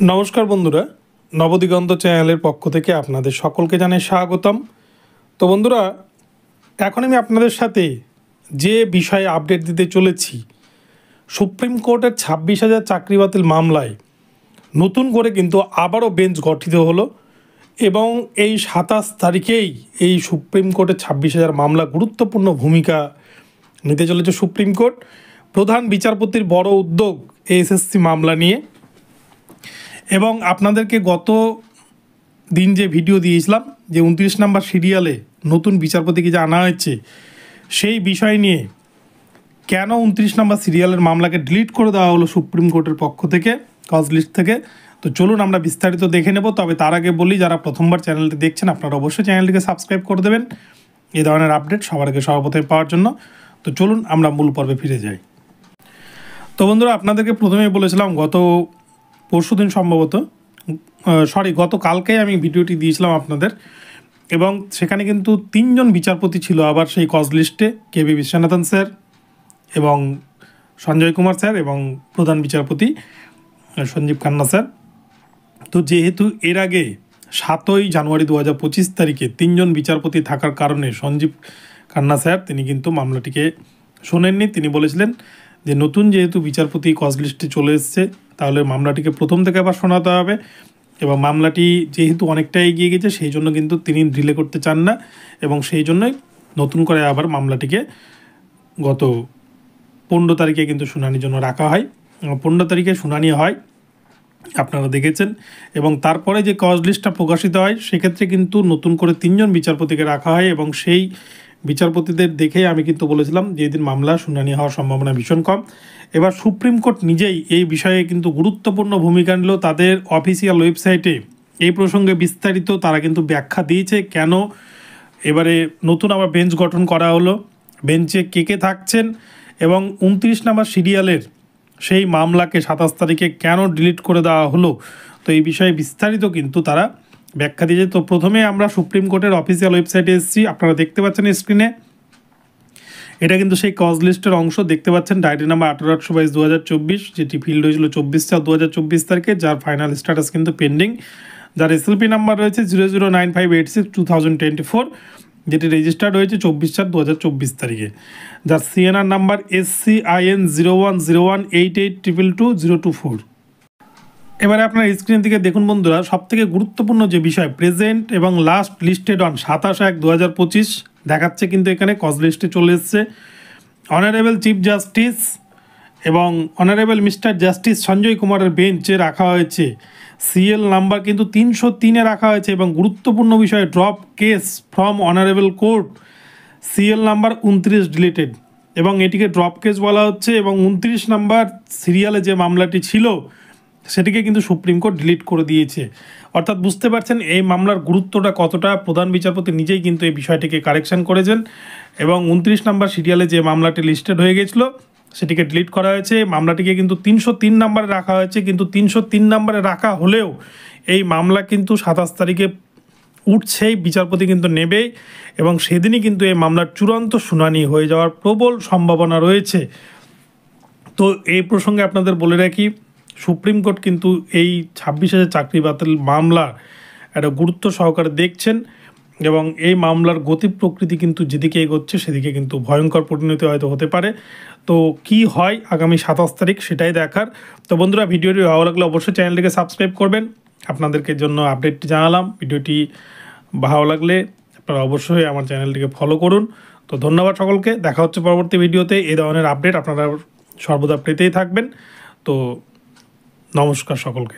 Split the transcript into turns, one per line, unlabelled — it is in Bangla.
নমস্কার বন্ধুরা, নবদিগন্ত চ্যানেলের পক্ষ থেকে আপনাদের সকলকে জানাই স্বাগতম। তো বন্ধুরা, এখন আমি আপনাদের সাথে যে বিষয়ে আপডেট দিতে চলেছি, সুপ্রিম কোর্টের 26,000 চাকরি বাতিল মামলায় নতুন করে কিন্তু আবারও বেঞ্চ গঠিত হলো এবং এই 27 তারিখেই এই সুপ্রিম কোর্টের 26,000 মামলা গুরুত্বপূর্ণ ভূমিকা নিতে চলেছে সুপ্রিম কোর্ট। প্রধান বিচারপতির বড় উদ্যোগ এসএসসি মামলা নিয়ে, এবং আপনাদেরকে গত দিন যে ভিডিও দিয়েছিলাম যে 29 নম্বর সিরিয়ালে নতুন বিচারপতিকে যে আনা হয়েছে, সেই বিষয় নিয়ে কেন 29 নম্বর সিরিয়ালের মামলাকে ডিলিট করে দেওয়া হলো সুপ্রিম কোর্টের পক্ষ থেকে, কজ লিস্ট থেকে। তো চলুন আমরা বিস্তারিত দেখে নেব। তবে তার আগে বলি, যারা প্রথমবার চ্যানেলটি দেখছেন আপনারা অবশ্যই চ্যানেলটিকে সাবস্ক্রাইব করে দেবেন এই ধরনের আপডেট সবার আগে সর্বপ্রথমে পাওয়ার জন্য। তো চলুন আমরা মূল পর্বে ফিরে যাই। তো বন্ধুরা, আপনাদেরকে প্রথমেই বলেছিলাম পরশুদিন সম্ভবত, গতকালকে আমি ভিডিওটি দিয়েছিলাম আপনাদের, এবং সেখানে কিন্তু 3 জন বিচারপতি ছিল আবার সেই কজ লিস্টে, কেবি বিশ্বনাথন স্যার এবং সঞ্জয় কুমার স্যার এবং প্রধান বিচারপতি সঞ্জীব খান্না স্যার। তো যেহেতু এর আগে 7ই জানুয়ারি 2025 তারিখে 3 জন বিচারপতি থাকার কারণে সঞ্জীব খান্না স্যার তিনি কিন্তু মামলাটিকে শোনেননি। তিনি বলেছিলেন যে নতুন যেহেতু বিচারপতি কজ লিস্টে চলে এসছে, তাহলে মামলাটিকে প্রথম থেকে আবার শোনাতে হবে, এবং মামলাটি যেহেতু অনেকটা এগিয়ে গেছে সেই জন্য কিন্তু তিনি ডিলে করতে চান না, এবং সেই জন্যই নতুন করে আবার মামলাটিকে গত 15 তারিখে কিন্তু শুনানির জন্য রাখা হয়। 15 তারিখে শুনানি হয়, আপনারা দেখেছেন, এবং তারপরে যে কজ লিস্টটা প্রকাশিত হয় সেক্ষেত্রে কিন্তু নতুন করে 3 জন বিচারপতিকে রাখা হয়, এবং সেই বিচারপতিদের দেখে আমি কিন্তু বলেছিলাম যে এদিন মামলা শুনানি হওয়ার সম্ভাবনা ভীষণ কম। এবার সুপ্রিম কোর্ট নিজেই এই বিষয়ে কিন্তু গুরুত্বপূর্ণ ভূমিকা নিল। তাদের অফিসিয়াল ওয়েবসাইটে এই প্রসঙ্গে বিস্তারিত তারা কিন্তু ব্যাখ্যা দিয়েছে কেন এবারে নতুন আবার বেঞ্চ গঠন করা হলো, বেঞ্চে কে কে থাকছেন, এবং 29 নম্বর সিরিয়ালের সেই মামলাকে 27 তারিখে কেন ডিলিট করে দেওয়া হলো। তো এই বিষয়ে বিস্তারিত কিন্তু তারা ব্যাখ্যা দিয়েছে। তো প্রথমে আমরা সুপ্রিম কোর্টের অফিসিয়াল ওয়েবসাইটে এসেছি, আপনারা দেখতে পাচ্ছেন স্ক্রিনে, এটা কিন্তু সেই কজ লিস্টের অংশ দেখতে পাচ্ছেন। ডায়েরি নাম্বার 18/22/2024, যেটি ফিল্ড হয়েছিল 24/4/2024 তারিখে, যার ফাইনাল স্ট্যাটাস কিন্তু পেন্ডিং, যার এসএলপি নাম্বার রয়েছে 009586/2024, যেটি রেজিস্টার্ড হয়েছে 24/4/2024 তারিখে, যার সিএনআর নাম্বার SCIN 010188222024। এবারে আপনার স্ক্রিনের দিকে দেখুন বন্ধুরা, সবথেকে গুরুত্বপূর্ণ যে বিষয়, প্রেজেন্ট এবং লাস্ট লিস্টেড অন 27/1/2025 দেখাচ্ছে, কিন্তু এখানে কজ লিস্টে চলে এসছে। অনারেবল চিফ জাস্টিস এবং অনারেবল মিস্টার জাস্টিস সঞ্জয় কুমারের বেঞ্চে রাখা হয়েছে, সিএল নাম্বার কিন্তু 303-এ রাখা হয়েছে, এবং গুরুত্বপূর্ণ বিষয়, drop case from honourable court, CL number 29 deleted, এবং এটিকে ড্রপ কেস বলা হচ্ছে, এবং 29 নাম্বার সিরিয়ালে যে মামলাটি ছিল সেটিকে কিন্তু সুপ্রিম কোর্ট ডিলিট করে দিয়েছে। অর্থাৎ বুঝতে পারছেন এই মামলার গুরুত্বটা কতটা। প্রধান বিচারপতি নিজেই কিন্তু এই বিষয়টিকে কারেকশন করেছেন, এবং 29 নম্বর সিরিয়ালে যে মামলাটি লিস্টেড হয়ে গেছিলো সেটিকে ডিলিট করা হয়েছে। মামলাটিকে কিন্তু 303 নম্বরে রাখা হয়েছে, কিন্তু 303 নম্বরে রাখা হলেও এই মামলা কিন্তু 27 তারিখে উঠছেই, বিচারপতি কিন্তু নেবেই, এবং সেদিনই কিন্তু এই মামলার চূড়ান্ত শুনানি হয়ে যাওয়ার প্রবল সম্ভাবনা রয়েছে। তো এই প্রসঙ্গে আপনাদের বলে রাখি, সুপ্রিম কোর্ট কিন্তু এই 26,000 চাকরি বাতিল মামলার একটা গুরুত্ব সহকারে দেখছেন, এবং এই মামলার গতি প্রকৃতি কিন্তু যেদিকে এগোচ্ছে সেদিকে কিন্তু ভয়ঙ্কর পরিণতি হয়তো হতে পারে। তো কি হয় আগামী 27 তারিখ সেটাই দেখার। তো বন্ধুরা, ভিডিওটি ভালো লাগলে অবশ্যই চ্যানেলটিকে সাবস্ক্রাইব করবেন। আপনাদেরকে জন্য আপডেটটি জানালাম। ভিডিওটি ভালো লাগলে আপনারা অবশ্যই আমার চ্যানেলটিকে ফলো করুন। তো ধন্যবাদ সকলকে, দেখা হচ্ছে পরবর্তী ভিডিওতে। এই ধরনের আপডেট আপনারা সর্বদা পেতেই থাকবেন। তো নমস্কার সকলকে।